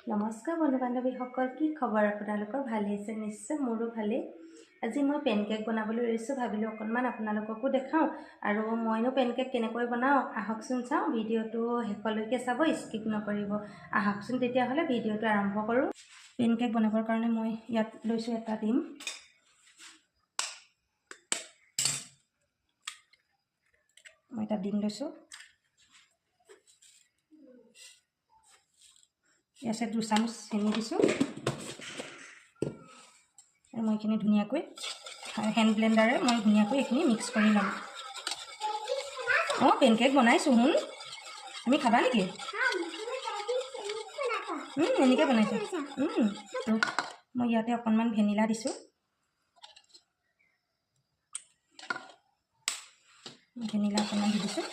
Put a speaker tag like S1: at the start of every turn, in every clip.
S1: নমস্কাৰ বন্ধু বান্ধৱীসকল, কি খবৰ আপোনালোকৰ? ভালেই আছে নিশ্চয়, মোৰো ভালেই। আজি মই পেনকেক বনাবলৈ লৈছোঁ, ভাবিলোঁ অকণমান আপোনালোককো দেখাওঁ। আৰু মইনো পেনকেক কেনেকৈ বনাওঁ আহকচোন চাওঁ। ভিডিঅ'টো শেষলৈকে চাব, স্কিপ নকৰিব। আহকচোন তেতিয়াহ'লে ভিডিঅ'টো আৰম্ভ কৰোঁ। পেনকেক বনাবৰ কাৰণে মই ইয়াত লৈছোঁ এটা ডিম। মই এটা ডিম লৈছোঁ। ইয়াতে 2 চামুচ চেনি দিছোঁ। আৰু মই এইখিনি ধুনীয়াকৈ হেণ্ড ব্লেণ্ডাৰে মই ধুনীয়াকৈ এইখিনি মিক্স কৰি ল'ম। পেনকেক বনাইছোঁ, শুন। তুমি খাবা নেকি? এনেকৈ বনাইছোঁ। মই ইয়াতে অকণমান ভেনিলা দিছোঁ। ভেনিলা অকণমান দি দিছোঁ।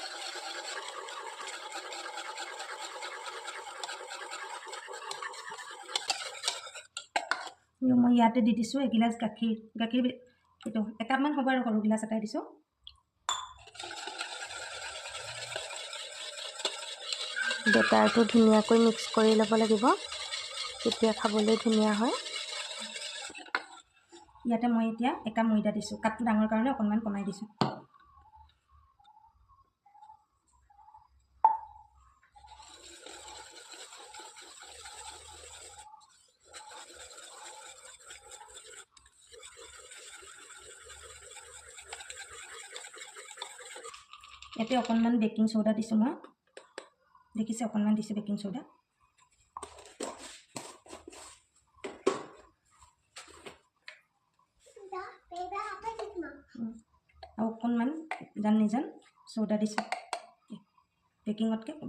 S1: মই ইয়াতে দি দিছোঁ এগিলাচ গাখীৰ। এইটো একাপমান হ'ব আৰু সৰু গিলাচ এটাই দিছোঁ। বেটাৰটো ধুনীয়াকৈ মিক্স কৰি ল'ব লাগিব, তেতিয়া খাবলৈ ধুনীয়া হয়। ইয়াতে মই এতিয়া একাপ ময়দা দিছোঁ। কাপটো ডাঙৰ কাৰণে অকণমান কমাই দিছোঁ। ইয়াতে অকণমান বেকিং চ'ডা দিছোঁ মই। দেখিছে, অকণমান দিছোঁ বেকিং চ'ডা। আৰু অকণমান নিজান চ'ডা দিছোঁ।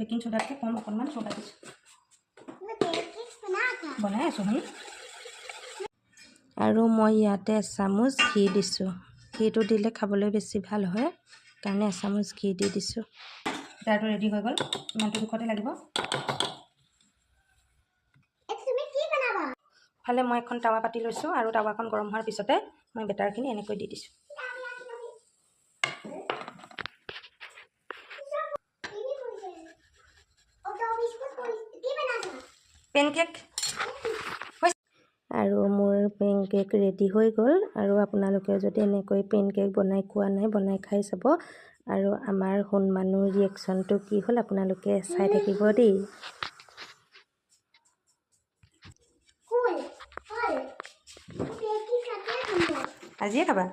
S1: বেকিং চ'ডাতকৈ কম অকণমান চ'ডা দিছোঁ। বনাই আছোঁ শুনি। আৰু মই ইয়াতে এচামুচ ঘি দিছোঁ। ঘিটো দিলে খাবলৈ বেছি ভাল হয়, কাৰণে এচামুচ ঘি দি দিছোঁ। তাৰটো ৰেডি হৈ গ'ল, ইমানটো জোখতে লাগিব। ফালে মই এখন টাৱা পাতি লৈছোঁ, আৰু টাৱাখন গৰম হোৱাৰ পিছতে মই বেটাৰখিনি এনেকৈ দি দিছোঁ। পেনকেক আৰু মোৰ পেনকেক ৰেডি হৈ গ'ল। আৰু আপোনালোকে যদি এনেকৈ পেনকেক বনাই খোৱা নাই, বনাই খাই চাব। আৰু আমাৰ সোণমানুৰ ৰিয়েকশ্যনটো কি হ'ল আপোনালোকে চাই থাকিব দেই। আজিয়ে খাবা?